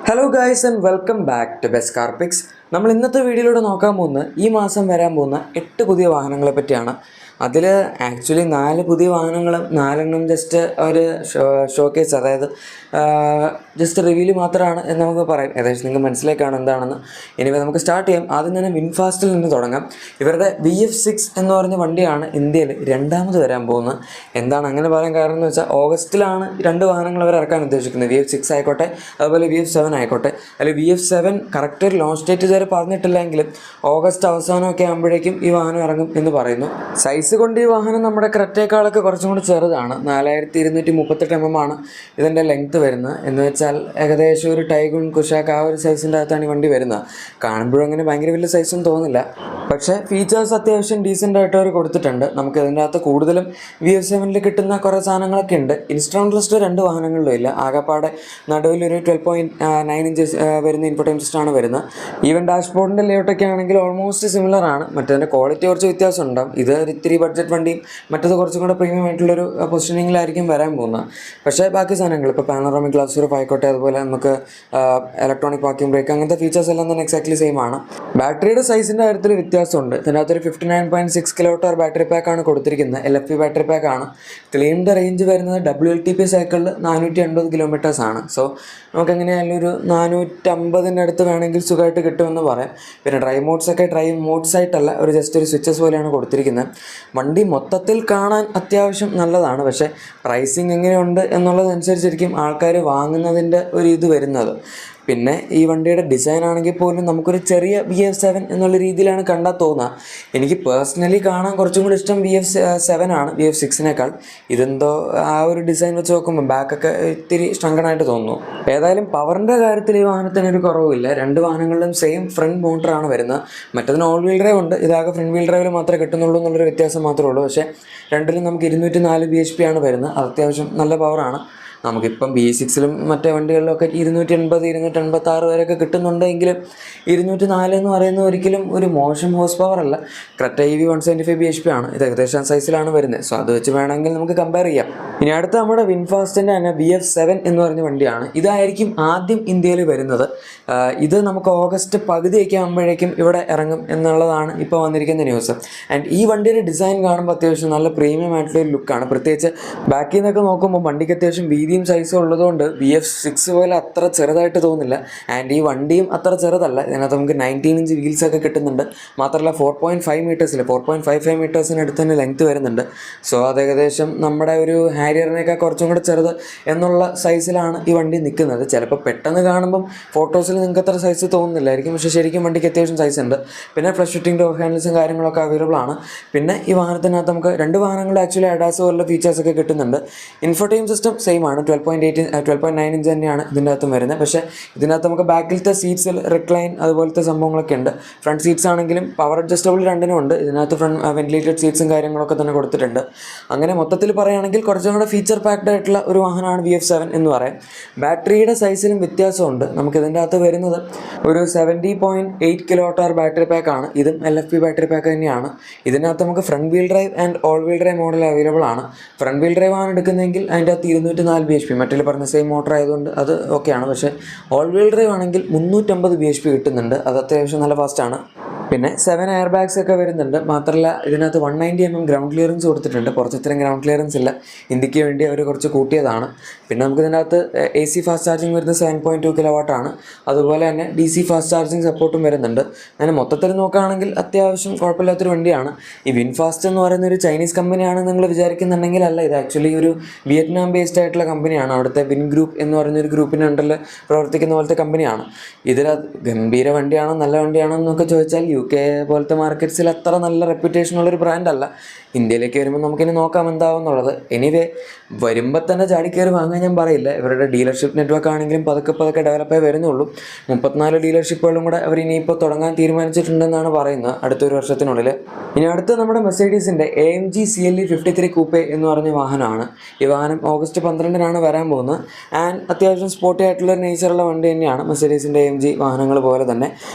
Hello guys and welcome back to Best Car Pix. നമ്മൾ ഇന്നത്തെ വീഡിയോയിലൂടെ നോക്കാൻ പോകുന്നത് ഈ മാസം വരാൻ പോകുന്ന 8 പുതിയ വാഹനങ്ങളെ പറ്റിയാണ്. അതിൽ ആക്ച്വലി 4 പുതിയ വാഹനങ്ങളും 4 ജസ്റ്റ് ഒരു ഷോക്കേസ്, അതായത് ജസ്റ്റ് റിവ്യൂല് മാത്രമാണ് എന്ന് നമുക്ക് പറയാം. ഏകദേശം നിങ്ങൾക്ക് മനസ്സിലാക്കാണ് എന്താണെന്ന്. ഇനി നമുക്ക് സ്റ്റാർട്ട് ചെയ്യാം. ആദ്യം തന്നെ വിൻഫാസ്റ്റിൽ നിന്ന് തുടങ്ങാം. ഇവരുടെ VF6 എന്ന് പറഞ്ഞ വണ്ടിയാണ് ഇന്ത്യയിൽ രണ്ടാമത് വരാൻ പോകുന്നത്. എന്താണ് അങ്ങനെ പറയാൻ കാരണം എന്ന് വെച്ചാൽ, ഓഗസ്റ്റിലാണ് 2 വാഹനങ്ങൾ അവർ ഇറക്കാൻ ഉദ്ദേശിക്കുന്നത്. VF6 ആയിക്കോട്ടെ, അതുപോലെ VF7 ആയിക്കോട്ടെ. അല്ലെങ്കിൽ VF7 കറക്റ്റ് ഒരു ലോഞ്ച് ഡേറ്റ് ഇതുവരെ പറഞ്ഞിട്ടില്ലെങ്കിലും ഓഗസ്റ്റ് അവസാനമൊക്കെ ആകുമ്പോഴേക്കും ഈ വാഹനം ഇറങ്ങും എന്ന് പറയുന്നു. സൈസ് കൊണ്ട് ഈ വാഹനം നമ്മുടെ ക്രെറ്റയേക്കാളൊക്കെ കുറച്ചും കൂടി ചെറുതാണ്. 4238 mm ആണ് ഇതിൻ്റെ ലെങ്ത്ത് വരുന്നത്. എന്ന് വെച്ചാൽ ഏകദേശം ഒരു ടൈഗുൺ, കുഷാക്ക് ആ ഒരു സൈസിൻ്റെ അകത്താണ് ഈ വണ്ടി വരുന്നത്. കാണുമ്പോഴും അങ്ങനെ ഭയങ്കര വലിയ സൈസൊന്നും തോന്നില്ല. പക്ഷേ ഫീച്ചേഴ്സ് അത്യാവശ്യം ഡീസൻ്റ് ആയിട്ട് അവർ കൊടുത്തിട്ടുണ്ട്. നമുക്ക് ഇതിൻ്റെ അകത്ത് കൂടുതലും VF7 കിട്ടുന്ന കുറേ സാധനങ്ങളൊക്കെ ഉണ്ട്. ഇൻസ്ട്രുമെൻ്റ് ലിസ്റ്റ് 2 വാഹനങ്ങളിലും ഇല്ല. ആകെപ്പാടെ നടുവിലൊരു 12.9 ഇഞ്ചസ് വരുന്ന ഇൻഫോടൈം സിസ്റ്റമാണ് വരുന്നത്. ഈവൻ ഡാഷ്ബോർഡിൻ്റെ ലേഔട്ടൊക്കെ ആണെങ്കിൽ ഓൾമോസ്റ്റ് സിമിലർ ആണ്. മറ്റേതിൻ്റെ ക്വാളിറ്റി കുറച്ച് വ്യത്യാസം ഉണ്ടാകും. ഇത് ഇത്തിരി ബഡ്ജറ്റ് വണ്ടിയും മറ്റത് കുറച്ചും കൂടെ പ്രീമിയം ആയിട്ടുള്ളൊരു പൊസിഷനിങ്ങിലായിരിക്കും വരാൻ പോകുന്നത്. പക്ഷേ ബാക്കി സാധനങ്ങൾ ഇപ്പോൾ പാനോറാമിക് ഗ്ലാസ് റൂഫ് ആയിക്കോട്ടെ, അതുപോലെ നമുക്ക് ഇലക്ട്രോണിക് പാർക്കിംഗ് ബ്രേക്ക്, അങ്ങനത്തെ ഫീച്ചേഴ്സ് എല്ലാം തന്നെ എക്സാക്ട്ലി സെയിം ആണ്. ബാറ്ററിയുടെ സൈസിൻ്റെ കാര്യത്തിൽ വ്യത്യാസമുണ്ട്. ഇതിനകത്തൊരു 59.6 kWh ബാറ്ററി പാക്കാണ് കൊടുത്തിരിക്കുന്നത്. LFP ബാറ്ററി പാക്കാണ്. ക്ലെയിംഡ് റേഞ്ച് വരുന്നത് WLTP സൈക്കിളിൽ 480 km ആണ്. സോ നമുക്കെങ്ങനെയായാലും ഒരു 450 അടുത്ത് വേണമെങ്കിൽ സുഖമായിട്ട് കിട്ടുമെന്ന് പറയാം. പിന്നെ ഡ്രൈവ് മോഡ്സൊക്കെ ഡ്രൈവ് മോഡ്സ് ആയിട്ടല്ല, ഒരു ജസ്റ്റ് ഒരു സ്വിച്ചസ് പോലെയാണ് കൊടുത്തിരിക്കുന്നത്. വണ്ടി മൊത്തത്തിൽ കാണാൻ അത്യാവശ്യം നല്ലതാണ്. പക്ഷേ പ്രൈസിങ് എങ്ങനെയുണ്ട് എന്നുള്ളതനുസരിച്ചിരിക്കും ആൾക്കാർ വാങ്ങുന്നതിൻ്റെ ഒരു ഇത് വരുന്നത്. പിന്നെ ഈ വണ്ടിയുടെ ഡിസൈൻ ആണെങ്കിൽ പോലും നമുക്കൊരു ചെറിയ VF7 എന്നുള്ള രീതിയിലാണ് കണ്ടാൽ തോന്നുക. എനിക്ക് പേഴ്സണലി കാണാൻ കുറച്ചും കൂടി ഇഷ്ടം VF7 ആണ് VF6നേക്കാൾ. ഇതെന്തോ ആ ഒരു ഡിസൈൻ വെച്ച് നോക്കുമ്പോൾ ബാക്കൊക്കെ ഇത്തിരി സ്ട്രങ്കണായിട്ട് തോന്നുന്നു. ഏതായാലും പവറിൻ്റെ കാര്യത്തിൽ ഈ വാഹനത്തിനൊരു കുറവില്ല. 2 വാഹനങ്ങളിലും സെയിം ഫ്രണ്ട് മോട്ടറാണ് വരുന്നത്. മറ്റതിന് ഓൾ വീൽ ഡ്രൈവ് ഉണ്ട്. ഇതാകെ ഫ്രണ്ട് വീൽ ഡ്രൈവിൽ മാത്രമേ കിട്ടുന്നുള്ളൂ എന്നുള്ളൊരു വ്യത്യാസം മാത്രമേ ഉള്ളൂ. പക്ഷേ രണ്ടിലും നമുക്ക് 204 bhp ആണ് വരുന്നത്. അത് അത്യാവശ്യം നല്ല പവറാണ്. നമുക്കിപ്പം B6ലും മറ്റേ വണ്ടികളിലൊക്കെ 280, 286 വരെയൊക്കെ കിട്ടുന്നുണ്ടെങ്കിലും 204 എന്ന് പറയുന്നത് ഒരിക്കലും ഒരു മോശം ഹോഴ്സ് പവർ അല്ല. ക്രെറ്റ EV 175 bhp ആണ്. ഇത് ഏകദേശം സൈസിലാണ് വരുന്നത്. സോ അത് വെച്ച് വേണമെങ്കിൽ നമുക്ക് കമ്പയർ ചെയ്യാം. ഇനി അടുത്ത നമ്മുടെ വിൻഫാസ്റ്റിൻ്റെ തന്നെ VF7 എന്ന് പറഞ്ഞ വണ്ടിയാണ്. ഇതായിരിക്കും ആദ്യം ഇന്ത്യയിൽ വരുന്നത്. ഇത് നമുക്ക് ഓഗസ്റ്റ് പകുതിയൊക്കെ ആകുമ്പോഴേക്കും ഇവിടെ ഇറങ്ങും എന്നുള്ളതാണ് ഇപ്പോൾ വന്നിരിക്കുന്ന ന്യൂസ്. ആൻഡ് ഈ വണ്ടിയുടെ ഡിസൈൻ കാണുമ്പോൾ അത്യാവശ്യം നല്ല പ്രീമിയം ആയിട്ടുള്ളൊരു ലുക്കാണ്. പ്രത്യേകിച്ച് ബാക്കിൽ നിന്നൊക്കെ നോക്കുമ്പോൾ വണ്ടിക്ക് അത്യാവശ്യം വീതിയും സൈസും ഉള്ളതുകൊണ്ട് VF6 പോലെ അത്ര ചെറുതായിട്ട് തോന്നില്ല. ആൻഡ് ഈ വണ്ടിയും അത്ര ചെറുതല്ല. ഇതിനകത്ത് നമുക്ക് 19 ഇഞ്ച് വീൽസൊക്കെ കിട്ടുന്നുണ്ട്. മാത്രമല്ല 4.5 മീറ്റേഴ്സിൽ 4.55 മീറ്റേഴ്സിനടുത്ത് തന്നെ ലെങ്ത്ത് വരുന്നുണ്ട്. സോ അത് ഏകദേശം നമ്മുടെ ഒരു ഹാരിയറിനേക്കാൾ കുറച്ചും കൂടെ ചെറുത് എന്നുള്ള സൈസിലാണ് ഈ വണ്ടി നിൽക്കുന്നത്. ചിലപ്പോൾ പെട്ടെന്ന് കാണുമ്പം ഫോട്ടോസിൽ നിങ്ങൾക്ക് അത്ര സൈസ് തോന്നുന്നില്ലായിരിക്കും, പക്ഷേ ശരിക്കും വണ്ടിക്ക് അത്യാവശ്യം സൈസ് ഉണ്ട്. പിന്നെ ഫ്ലഷ് ഫിറ്റിംഗ് ഡോർ ഹാൻഡിൽസും കാര്യങ്ങളൊക്കെ അവൈലബിൾ ആണ്. പിന്നെ ഈ വാഹനത്തിനകത്ത് നമുക്ക് 2 വാഹനങ്ങൾ ആക്ച്വലി അഡാസ് പോലുള്ള ഫീച്ചേഴ്സൊക്കെ കിട്ടുന്നുണ്ട്. ഇൻഫോടൈം സിസ്റ്റം സെയിം ആണ്. 12.9 ഇഞ്ച് തന്നെയാണ് ഇതിൻ്റെ അകത്തും വരുന്നത്. പക്ഷേ ഇതിനകത്ത് നമുക്ക് ബാക്കിലത്തെ സീറ്റ്സിൽ റിക്ലൈൻ അതുപോലത്തെ സംഭവങ്ങളൊക്കെ ഉണ്ട്. ഫ്രണ്ട് സീറ്റ്സ് ആണെങ്കിലും പവർ അഡ്ജസ്റ്റബിൾ 2 ഉണ്ട്. ഇതിനകത്ത് ഫ്രണ്ട് വെന്റിലേറ്റഡ് സീറ്റ്സും കാര്യങ്ങളൊക്കെ തന്നെ കൊടുത്തിട്ടുണ്ട്. അങ്ങനെ മൊത്തത്തിൽ പറയുകയാണെങ്കിൽ കുറച്ചും കൂടെ ഫീച്ചർ പാക്ഡ് ആയിട്ടുള്ള ഒരു വാഹനമാണ് VF7 എന്ന് പറയാം. ബാറ്ററിയുടെ സൈസിലും വ്യത്യാസമുണ്ട്. നമുക്ക് ഇതിൻ്റെ അകത്ത് വരുന്നത് ഒരു 70.8 kWh ബാറ്ററി പാക്കാണ്. ഇതും LFP ബാറ്ററി പാക്ക് തന്നെയാണ്. ഇതിനകത്ത് നമുക്ക് front wheel drive and all wheel drive model available ആണ്. ഫ്രണ്ട് വീൽ ഡ്രൈവ് ആണ് എടുക്കുന്നതെങ്കിൽ അതിൻ്റെ അകത്ത് 204 bhp, മറ്റിൽ പറഞ്ഞ സെയിം മോട്ടർ ആയതുകൊണ്ട് അത് ഓക്കെയാണ്. പക്ഷേ ഓൾ വീൽ ഡ്രൈവ് ആണെങ്കിൽ 350 bhp കിട്ടുന്നുണ്ട്. അത് അത്യാവശ്യം നല്ല ഫാസ്റ്റാണ്. പിന്നെ 7 എയർ ബാഗ്സ് ഒക്കെ വരുന്നുണ്ട്. മാത്രമല്ല ഇതിനകത്ത് 190 mm ഗ്രൗണ്ട് ക്ലിയറൻസ് കൊടുത്തിട്ടുണ്ട്. പുറത്ത് ഇത്രയും ഗ്രൗണ്ട് ക്ലിയറൻസ് ഇല്ല. ഇന്ത്യക്ക് വേണ്ടി അവർ കുറച്ച് കൂട്ടിയതാണ്. പിന്നെ നമുക്ക് ഇതിനകത്ത് AC ഫാസ്റ്റ് ചാർജിങ് വരുന്നത് 7.2 kW ആണ്. അതുപോലെ തന്നെ DC ഫാസ്റ്റ് ചാർജിങ് സപ്പോർട്ടും വരുന്നുണ്ട്. അങ്ങനെ മൊത്തത്തിൽ നോക്കുകയാണെങ്കിൽ അത്യാവശ്യം കുഴപ്പമില്ലാത്തൊരു വണ്ടിയാണ്. ഈ വിൻഫാസ്റ്റ് എന്ന് പറയുന്ന ഒരു ചൈനീസ് കമ്പനിയാണ് നിങ്ങൾ വിചാരിക്കുന്നുണ്ടെങ്കിൽ അല്ല. ഇത് ആക്ച്വലി ഒരു വിയറ്റ്നാം ബേസ്ഡ് ആയിട്ടുള്ള കമ്പനിയാണ്. അവിടുത്തെ വിൻ ഗ്രൂപ്പ് എന്ന് പറയുന്നൊരു ഗ്രൂപ്പിൻ്റെ അണ്ടറിൽ പ്രവർത്തിക്കുന്ന പോലത്തെ കമ്പനിയാണ്. ഇതിൽ ഗംഭീര വണ്ടിയാണോ നല്ല വണ്ടിയാണോ എന്നൊക്കെ ചോദിച്ചാൽ UK പോലത്തെ മാർക്കറ്റ്സിൽ അത്ര നല്ല റെപ്യൂട്ടേഷനുള്ളൊരു ബ്രാൻഡല്ല. ഇന്ത്യയിലേക്ക് വരുമ്പോൾ നമുക്കിനി നോക്കാം എന്താവുന്നുള്ളത്. എനിവേ വരുമ്പോൾ തന്നെ ചാടിക്കയറി വാങ്ങാൻ ഞാൻ പറയില്ല. ഇവരുടെ ഡീലർഷിപ്പ് നെറ്റ്വർക്ക് ആണെങ്കിലും പതുക്കെ ഡെവലപ്പായി വരുന്നുള്ളൂ. 34 ഡീലർഷിപ്പുകളും കൂടെ അവർ ഇനിയിപ്പോൾ തുടങ്ങാൻ തീരുമാനിച്ചിട്ടുണ്ടെന്നാണ് പറയുന്നത് അടുത്തൊരു വർഷത്തിനുള്ളിൽ. ഇനി അടുത്ത് നമ്മുടെ മെർസിഡീസിൻ്റെ AMG CLE 53 കൂപ്പെ എന്ന് പറഞ്ഞ വാഹനമാണ്. ഈ വാഹനം ഓഗസ്റ്റ് 12-നാണ് വരാൻ പോകുന്നത്. ആൻഡ് അത്യാവശ്യം സ്പോർട്ടി ആയിട്ടുള്ള നേച്ചറുള്ള വണ്ടി തന്നെയാണ് മെർസിഡീസിൻ്റെ AMG വാഹനങ്ങൾ പോലെ തന്നെ.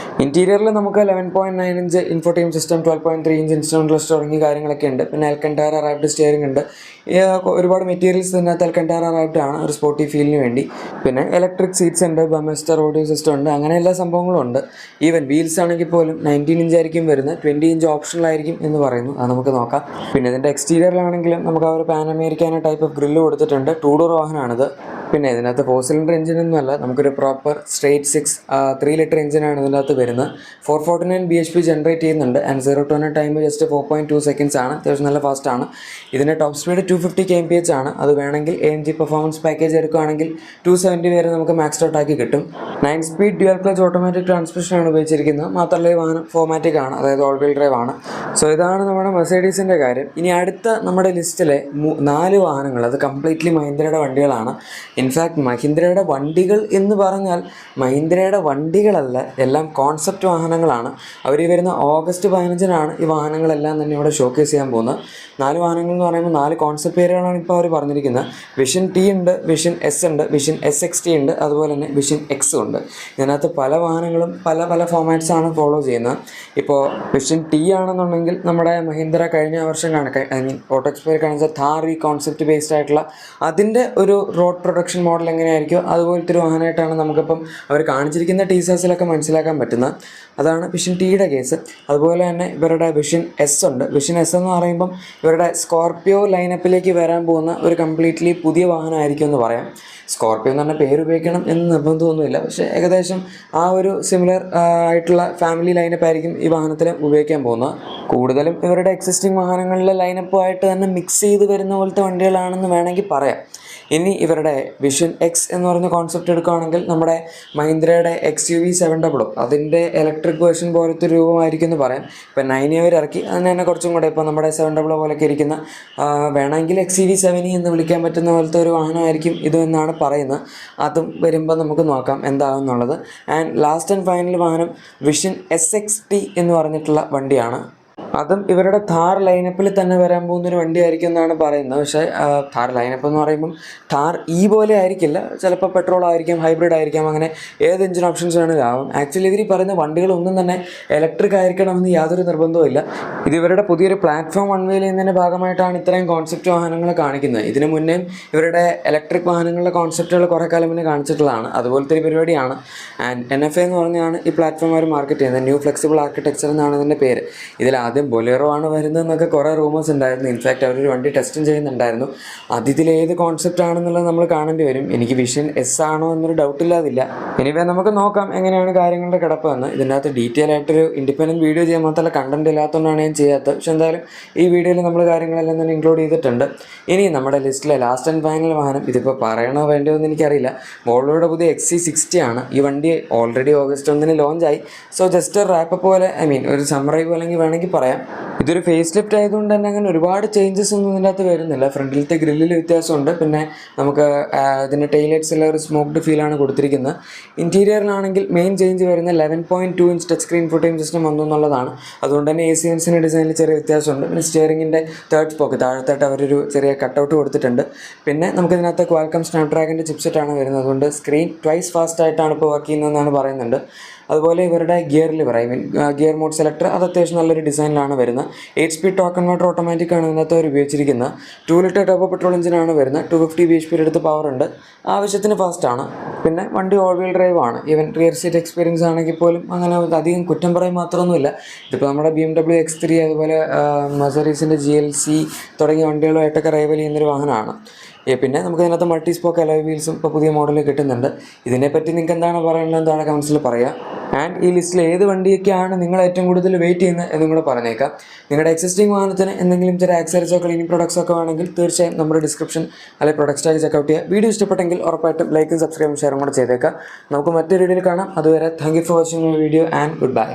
ഇൻറ്റീരിയറിൽ നമുക്ക് 11.9 inch ഇൻഫോടൈം system, 12.3 inch instrument cluster തുടങ്ങിയ കാര്യങ്ങളൊക്കെ ഉണ്ട്. പിന്നെ അൽക്കണ്ടാര അറൈവ്ഡ് സ്റ്റിയറിംഗ് ഉണ്ട്. ഒരുപാട് മെറ്റീരിയൽസ് ഇതിനകത്ത് അൽക്കണ്ടാര അറൈവ്ഡ് ആണ് ഒരു സ്പോർട്ടി ഫീലിന് വേണ്ടി. പിന്നെ ഇലക്ട്രിക് സീറ്റ്സ് ഉണ്ട്, ബമസ്റ്റർ ഓഡിയോ സിസ്റ്റം ഉണ്ട്, അങ്ങനെ എല്ലാ സംഭവങ്ങളും ഉണ്ട്. ഈവൻ വീൽസ് ആണെങ്കിൽ പോലും 19 ഇഞ്ച് ആയിരിക്കും വരുന്നത്, 20 ഇഞ്ച് ഓപ്ഷണൽ ആയിരിക്കും എന്ന് പറയുന്നു. അത് നമുക്ക് നോക്കാം. പിന്നെ ഇതിൻ്റെ എക്സ്റ്റീരിയറിലാണെങ്കിലും നമുക്ക് ആ ഒരു pan Americana type of grill കൊടുത്തിട്ടുണ്ട്. 2 ഡോർ വാഹനമാണിത്. പിന്നെ ഇതിനകത്ത് 4 സിലിണ്ടർ എഞ്ചിനൊന്നുമല്ല, നമുക്കൊരു പ്രോപ്പർ സ്ട്രേറ്റ് 6 3 ലിറ്റർ എഞ്ചിനാണ് ഇതിനകത്ത് വരുന്നത്. 449 bhp ജനറേറ്റ് ചെയ്യുന്നുണ്ട്. And 0 to 100 time just 4.2 seconds ആണ്. അത്യാവശ്യം നല്ല ഫാസ്റ്റ് ആണ്. ഇതിൻ്റെ ടോപ്പ് സ്പീഡ് 250 kmph ആണ്. അത് വേണമെങ്കിൽ AMG പെർഫോമൻസ് പാക്കേജ് എടുക്കുകയാണെങ്കിൽ 270 വരെ നമുക്ക് മാക്സ് ഔട്ട് ആക്കി കിട്ടും. 9 സ്പീഡ് ഡ്യുവൽ ക്ലച്ച് ഓട്ടോമാറ്റിക് ട്രാൻസ്മിഷനാണ് ഉപയോഗിച്ചിരിക്കുന്നത്. മാത്രമല്ല ഈ വാഹനം ഫോമാറ്റിക് ആണ്, അതായത് ഓൾ വീൽ ഡ്രൈവ് ആണ്. സോ ഇതാണ് നമ്മുടെ മെർസിഡീസിൻ്റെ കാര്യം. ഇനി അടുത്ത നമ്മുടെ ലിസ്റ്റിലെ 4 വാഹനങ്ങൾ അത് കംപ്ലീറ്റ്ലി മഹീന്ദ്രയുടെ വണ്ടികളാണ്. ഇൻഫാക്ട് മഹീന്ദ്രയുടെ വണ്ടികൾ എന്ന് പറഞ്ഞാൽ മഹീന്ദ്രയുടെ വണ്ടികളല്ല, എല്ലാം കോൺസെപ്റ്റ് വാഹനങ്ങളാണ്. അവർ വരുന്ന ഓഗസ്റ്റ് 15-നാണ് ഈ വാഹനങ്ങളെല്ലാം തന്നെ ഇവിടെ ഷോക്കേസ് ചെയ്യാൻ പോകുന്നത്. 4 വാഹനങ്ങൾ എന്ന് പറയുമ്പോൾ 4 കോൺസെപ്റ്റ് പേരുകളാണ് ഇപ്പോൾ അവർ പറഞ്ഞിരിക്കുന്നത്. വിഷൻ ടി ഉണ്ട്, വിഷൻ എസ് ഉണ്ട്, വിഷൻ SXT ഉണ്ട്, അതുപോലെ തന്നെ വിഷൻ എക്സും ഉണ്ട്. ഇതിനകത്ത് പല വാഹനങ്ങളും പല പല ഫോമാറ്റ്സ് ആണ് ഫോളോ ചെയ്യുന്നത്. ഇപ്പോൾ വിഷൻ ടി ആണെന്നുണ്ടെങ്കിൽ നമ്മുടെ മഹീന്ദ്ര കഴിഞ്ഞ വർഷം ഓട്ടോ എക്സ്പയർ കാണിച്ച ഥാർ ഈ കോൺസെപ്റ്റ് ബേസ്ഡ് ആയിട്ടുള്ള അതിൻ്റെ ഒരു റോഡ് പ്രൊഡക്ഷൻ മോഡൽ എങ്ങനെയായിരിക്കും അതുപോലത്തെ ഒരു വാഹനമായിട്ടാണ് നമുക്കിപ്പം അവർ കാണിച്ചിരിക്കുന്ന ടീസേഴ്സിലൊക്കെ മനസ്സിലാക്കാൻ പറ്റുന്നത്. അതാണ് വിഷൻ ടിയുടെ കേസ്. അതുപോലെ തന്നെ ഇവരുടെ വിഷൻ എസ് ഉണ്ട്. വിഷൻ എസ് എന്ന് പറയുമ്പം ഇവരുടെ സ്കോർപിയോ ലൈനപ്പിലേക്ക് വരാൻ പോകുന്ന ഒരു കംപ്ലീറ്റ്ലി പുതിയ വാഹനമായിരിക്കും എന്ന് പറയാം. സ്കോർപിയോ എന്ന് പറഞ്ഞ പേര് ഉപയോഗിക്കണം എന്ന് നിർബന്ധമൊന്നുമില്ല, പക്ഷേ ഏകദേശം ആ ഒരു സിമിലർ ആയിട്ടുള്ള ഫാമിലി ലൈനപ്പ് ആയിരിക്കും ഈ വാഹനത്തിൽ ഉപയോഗിക്കാൻ പോകുന്നത്. കൂടുതലും ഇവരുടെ എക്സിസ്റ്റിംഗ് വാഹനങ്ങളിലെ ലൈനപ്പുമായിട്ട് തന്നെ മിക്സ് ചെയ്ത് വരുന്ന പോലത്തെ വണ്ടികളാണെന്ന് വേണമെങ്കിൽ പറയാം. ഇനി ഇവരുടെ വിഷൻ എക്സ് എന്ന് പറയുന്ന കോൺസെപ്റ്റ് എടുക്കുകയാണെങ്കിൽ നമ്മുടെ മഹീന്ദ്രയുടെ XUV 700 അതിൻ്റെ ഇലക്ട്രിക് വേർഷൻ പോലത്തെ ഒരു രൂപമായിരിക്കും എന്ന് പറയാം. ഇപ്പം 9 അവർ ഇറക്കി, അതിന് തന്നെ കുറച്ചും കൂടെ ഇപ്പോൾ നമ്മുടെ 700 പോലെയൊക്കെ ഇരിക്കുന്ന വേണമെങ്കിൽ XUV 7E എന്ന് വിളിക്കാൻ പറ്റുന്ന പോലത്തെ ഒരു വാഹനമായിരിക്കും ഇത് എന്നാണ് പറയുന്നത്. അതും വരുമ്പോൾ നമുക്ക് നോക്കാം എന്താകും എന്നുള്ളത്. ആൻഡ് ലാസ്റ്റ് ആൻഡ് ഫൈനൽ വാഹനം വിഷൻ SXT എന്ന് പറഞ്ഞിട്ടുള്ള വണ്ടിയാണ്. അതും ഇവരുടെ ഥാർ ലൈനപ്പിൽ തന്നെ വരാൻ പോകുന്നൊരു വണ്ടിയായിരിക്കും എന്നാണ് പറയുന്നത്. പക്ഷേ ഥാർ ലൈനപ്പ് എന്ന് പറയുമ്പം ഥാർ പോലെ ആയിരിക്കില്ല, ചിലപ്പോൾ പെട്രോൾ ആയിരിക്കാം, ഹൈബ്രിഡ് ആയിരിക്കാം, അങ്ങനെ ഏത് എഞ്ചിൻ ഓപ്ഷൻസ് വേണമെങ്കിലും ആവും. ആക്ച്വലി ഇവർ പറയുന്ന വണ്ടികളൊന്നും തന്നെ ഇലക്ട്രിക് ആയിരിക്കണമെന്ന് യാതൊരു നിർബന്ധവുമില്ല. ഇത് ഇവരുടെ പുതിയൊരു പ്ലാറ്റ്ഫോം അൺവെയിൽ ചെയ്യുന്നതിൻ്റെ ഭാഗമായിട്ടാണ് ഇത്രയും കോൺസെപ്റ്റ് വാഹനങ്ങൾ കാണിക്കുന്നത്. ഇതിന് മുന്നേ ഇവരുടെ ഇലക്ട്രിക് വാഹനങ്ങളുടെ കോൺസെപ്റ്റുകൾ കുറേ കാലം മുന്നേ കാണിച്ചിട്ടുള്ളതാണ്. അതുപോലത്തെ ഒരു പരിപാടിയാണ്. ആൻഡ് NFA എന്ന് പറഞ്ഞാണ് ഈ പ്ലാറ്റ്ഫോം അവർ മാർക്കറ്റ് ചെയ്യുന്നത്. ന്യൂ ഫ്ലെക്സിബിൾ ആർക്കിടെക്ചർ എന്നാണ് ഇതിൻ്റെ പേര്. ഇതിൽ ആദ്യം ബൊലേറോ ആണ് വരുന്നതെന്നൊക്കെ കുറേ റൂമേഴ്സ് ഉണ്ടായിരുന്നു. ഇൻഫാക്റ്റ് അവരൊരു വണ്ടി ടെസ്റ്റും ചെയ്യുന്നുണ്ടായിരുന്നു. അതിലേത് കോൺസെപ്റ്റ് ആണെന്നുള്ളത് നമ്മൾ കാണേണ്ടി വരും. എനിക്ക് വിഷൻ എസ് ആണോ എന്നൊരു ഡൗട്ടില്ലാതില്ല. ഇനിവേ നമുക്ക് നോക്കാം എങ്ങനെയാണ് കാര്യങ്ങളുടെ കിടപ്പ് എന്ന്. ഇതിനകത്ത് ഡീറ്റെയിൽ ആയിട്ടൊരു ഇൻഡിപെൻഡൻറ്റ് വീഡിയോ ചെയ്യാൻ മാത്രമല്ല കണ്ടൻറ്റ് ഇല്ലാത്തതുകൊണ്ടാണ് ഞാൻ ചെയ്യാത്തത്. പക്ഷേ എന്തായാലും ഈ വീഡിയോയിൽ നമ്മൾ കാര്യങ്ങളെല്ലാം തന്നെ ഇൻക്ലൂഡ് ചെയ്തിട്ടുണ്ട്. ഇനി നമ്മുടെ ലിസ്റ്റിലെ ലാസ്റ്റ് ആൻഡ് ഫൈനൽ വാഹനം, ഇതിപ്പോൾ പറയണോ വേണ്ടോ എന്ന് എനിക്കറിയില്ല, വോൾവോയുടെ പുതിയ XC60 ആണ്. ഈ വണ്ടി ഓൾറെഡി ഓഗസ്റ്റ് 1 ലോഞ്ചായി. സോ ജസ്റ്റ് റാപ്പ് പോലെ ഒരു സമ്മറൈവ് പോലെ വേണമെങ്കിൽ പറയാം. ഇതൊരു ഫേസ് ലിഫ്റ്റ് ആയതുകൊണ്ട് തന്നെ അങ്ങനെ ഒരുപാട് ചേഞ്ചസ് ഒന്നും ഇതിൻ്റെ അകത്ത് വരുന്നില്ല. ഫ്രണ്ടിലത്തെ ഗ്രില്ലിൽ വ്യത്യാസമുണ്ട്. പിന്നെ നമുക്ക് ഇതിൻ്റെ ടൈലൈറ്റ്സിലെ ഒരു സ്മോക്ഡ് ഫീലാണ് കൊടുത്തിരിക്കുന്നത്. ഇൻറ്റീരിയറിലാണെങ്കിൽ മെയിൻ ചേഞ്ച് വരുന്ന 11.2 inch touch screen footage system വന്നു എന്നുള്ളതാണ്. അതുകൊണ്ട് തന്നെ ACNസിൻ്റെ ഡിസൈനിൽ ചെറിയ വ്യത്യാസമുണ്ട്. പിന്നെ സ്റ്റിയറിങ്ങിൻ്റെ തേർഡ് സ്പോക്ക് താഴത്തായിട്ട് അവരൊരു ചെറിയ കട്ടൗട്ട് കൊടുത്തിട്ടുണ്ട്. പിന്നെ നമുക്കിതിനകത്ത് ക്വാൽക്കം സ്നാപ്ഡ്രാഗൻ്റെ ചിപ്സെറ്റാണ് വരുന്നത്. അതുകൊണ്ട് സ്ക്രീൻ ട്വൈസ് ഫാസ്റ്റ് ആയിട്ടാണ് ഇപ്പോൾ വർക്ക് ചെയ്യുന്നതെന്നാണ് പറയുന്നുണ്ട്. അതുപോലെ ഇവരുടെ gear lever gear mode selector അത് അത്യാവശ്യം നല്ലൊരു ഡിസൈനിലാണ് വരുന്നത്. 8 സ്പീഡ് ടോർക്ക് കൺവേർട്ടർ ഓട്ടോമാറ്റിക് ആണ് ഇതിനകത്ത് അവർ ഉപയോഗിച്ചിരിക്കുന്നത്. 2 ലിറ്റർ ടർബോ പെട്രോൾ എഞ്ചിനാണ് വരുന്നത്. 250 bhp അടുത്ത് പവർ ഉണ്ട്. ആവശ്യത്തിന് ഫാസ്റ്റാണ്. പിന്നെ വണ്ടി ഓൾ വീൽ ഡ്രൈവ് ആണ്. ഈവൻ റിയർ സീറ്റ് എക്സ്പീരിയൻസ് ആണെങ്കിൽ പോലും അങ്ങനെ അധികം കുറ്റം പറയും മാത്രമൊന്നുമില്ല. ഇതിപ്പോൾ നമ്മുടെ BMW X3 അതുപോലെ മെർസിഡീസിൻ്റെ GLC തുടങ്ങിയ വണ്ടികളുമായിട്ടൊക്കെ റൈവൽ ചെയ്യുന്നൊരു വാഹനമാണ്. പിന്നെ നമുക്ക് ഇതിനകത്ത് മൾട്ടി സ്പോക്ക് അലോയ് വീൽസും ഇപ്പോൾ പുതിയ മോഡലിൽ കിട്ടുന്നുണ്ട്. ഇതിനെപ്പറ്റി നിങ്ങൾക്ക് എന്താണ് പറയുന്നത് എന്താണ് കമൻസിൽ പറയുക. ആൻഡ് ഈ ലിസ്റ്റിൽ ഏത് വണ്ടിയൊക്കെയാണ് നിങ്ങൾ ഏറ്റവും കൂടുതൽ വെയിറ്റ് ചെയ്യുന്നത് എന്നും കൂടെ പറഞ്ഞേക്കാം. നിങ്ങളുടെ എക്സിസ്റ്റിംഗ് വാഹനത്തിന് എന്തെങ്കിലും ചില ആക്സസറീസോ ക്ലീനിങ് പ്രൊഡക്ട്സോ ഒക്കെ വേണമെങ്കിൽ തീർച്ചയായും നമ്മുടെ ഡിസ്ക്രിപ്ഷൻ അല്ലെങ്കിൽ പ്രൊഡക്റ്റ് ടാഗ് ചെക്കൗട്ട് ചെയ്യുക. വീഡിയോ ഇഷ്ടപ്പെട്ടെങ്കിൽ ഉറപ്പായിട്ടും ലൈക്കും സബ്സ്ക്രൈബും ഷെയറും കൂടെ ചെയ്തേക്കാം. നമുക്ക് മറ്റൊരു വീഡിയോയിൽ കാണാം. അതുവരെ thank you for watching my video and good bye.